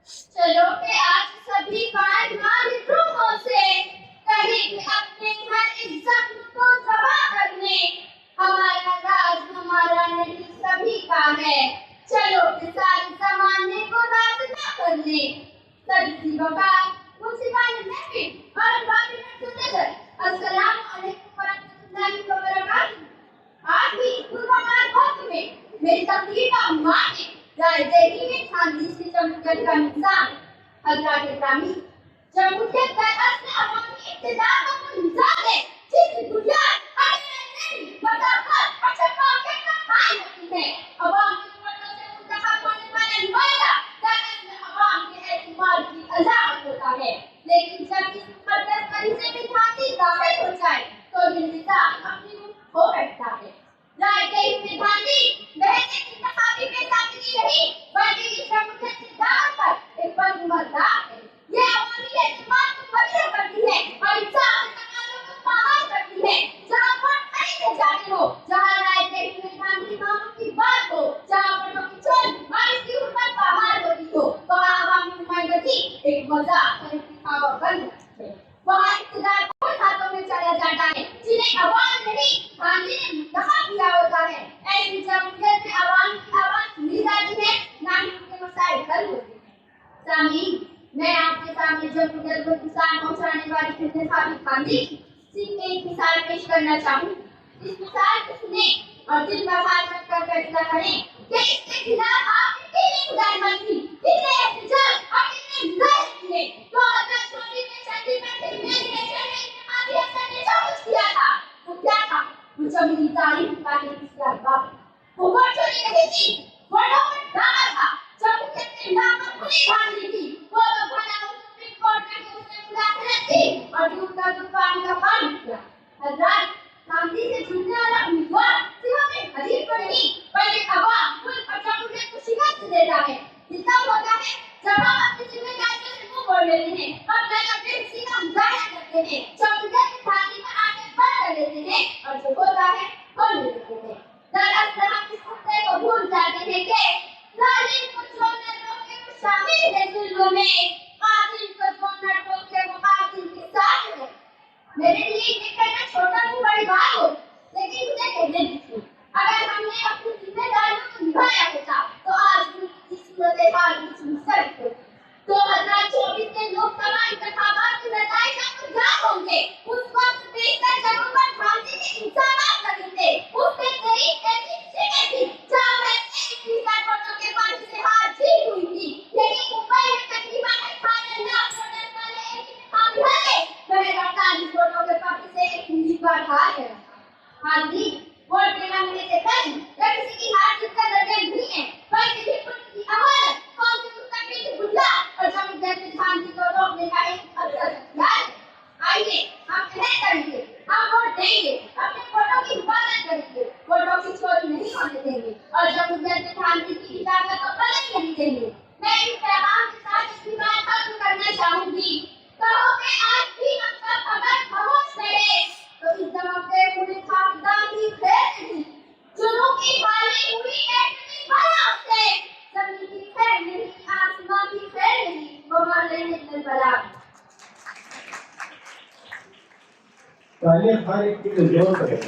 चलो कि आज सभी पायमान रूहों से कहेंगे अपने हर इज्जत को जमा करने। हमारा राज हमारा नहीं सभी का है, चलो कि सारे जमाने को रास्ता करने। सभी वकार मुझे महफिल और बाकी नजर अस्सलाम वालेकुम वरहमतुल्लाहि वबरकातुहू। आज भी गुरुवार वक्त में मेरी तकलीफ का माने राय देही में खानदी से चमककर का निशान हजरत इब्राहिम जब मुझे दरअसल से अवामी इब्तिदा का कोई मिसाल है जिसकी बुनियाद नहीं मजाक अच्छा के खाई होती है। अवाम की मदद से मुंतखब होने वाला नुमाइंदा दरअसल अवाम के एतमाद की अलामत होता है, लेकिन जब इस मुकद्दस परिचय में खाती दाखिल हो जाए तो ये निजाम अपनी हो बैठता है। राय देही में खानदी महज इंतखाबी पेशादगी नहीं बल्कि इस मुद्दे की दावत पर एक बंद मर्दार है। ये अवामी एतमाद को बलिया करती है और इंसाफ के तकाज़ों को बहाल करती है। जहाँ वोट खरीदे जाते हो, जहाँ राय देही में खानदी मामलों की बात हो, जहाँ वोटों की चोरी और इसकी हुर्मत बहाल होती हो, वहाँ अवामी नुमाइंदगी एक मजाक और इंतखाबा बन जाती है। वहाँ इक़्तिदार उन हाथों में चला जाता है जिन्हें अवाम नहीं खानदी ने मुंतखब किया होता है। ऐसी जमहूरियत में अवाम की आवाज़ सुनी जाती है, ना ही उनके मसाइल हल होते हैं। सामीन, मैं आपके सामने जमहूरियत को नुकसान पहुंचाने वाली इंतखाबी खानदी की एक मिसाल पेश करना चाहूँ। इस मिसाल को सुने और दिल पर हाथ रखकर फैसला करें कि इसके खिलाफ आपने कितनी गुजारिश की, कितने एहतजाज और कितने मुजाहिदे किए। 2024 में चंडीगढ़ के मेरे इंतखाबी अफसर ने जो कुछ किया था वो क्या था? वो जमीनी तारीफ का किया बात, वो वोट चोरी नहीं थी, वोटों पर दावा था। जमहूरियत के नाम पर खुली खानदी थी, वो तो भला सुप्रीम कोर्ट में उसने मुदाखलत की और दूध का दूध पानी का पानी किया। हजरत, खानदी से जुड़ने वाला उम्मीदवार सिर्फ अपने हरीफ को नहीं बल्कि अवाम मुल्क और जमहूरियत को शिकस्त देता है। जितना होता है जब हम अपनी जिम्मेदारियों से मुंह मोड़ लेते हैं, अपना बेबसी का मुजाहिदा करते हैं, जमहूरियत की खानदी पर आगे बढ़ कर लेते हैं और जो होता है वो नहीं देते हैं। दरअसल हम इस मुद्दे को भूल जाते हैं कि जालिम को जो न रोके वो शामिल है जुल्म में, कातिल को जो न रोके वो कातिल के साथ है। मेरे लिए ये कहना छोटा नहीं बड़ी बात हो, लेकिन मुझे कहने दीजिए, अगर हमने अपनी जिम्मेदारियों को निभाया होता तो आज मुल्क की सूरत हाल कुछ मुख्तलिफ होती। 2024 के लोकसभा इंतखाबात के नतीजे आपको याद होंगे। उस वक्त बेहतर जगहों पर खानदी के इंतजामात लगे थे, उसमें करीब ऐसी जगह थी जहाँ वैसे 21 वोटों के पानी से हार जीत हुई थी। लेकिन मुंबई में तकरीबन 18 लाख वोटर वाले एक इंतखाबी हलके महज 48 वोटों के पक्ष से एक उम्मीदवार हार गया था। खानदी वोट देना होने से पहले या किसी की हार जीत का जरिया नहीं है, बल्कि भी उनकी अमानत, कौम के मुस्तकबिल की बुनियाद और जमहूरियत की खानदी को रोकने का एक अवसर हथियार है। आइए हम तय करेंगे, हम वोट देंगे, अपने वोटों की हिफाजत करेंगे, वोटों की चोरी नहीं होने देंगे और जमहूरियत की खानदी की इजाजत को कतई नहीं देंगे। मैं इस पैगाम के साथ इसकी बात खत्म करना चाहूंगी। कहो कि आज भी हम सब अगर खामोश रहे तो इस दमकते हुए खाकदान की खैर नहीं, जुनून की बाली हुई एटमी बला से, जमीन की खैर नहीं, आसमां की खैर नहीं, वो माले निकल बला। तालियां हर एक के लिए जोर करें।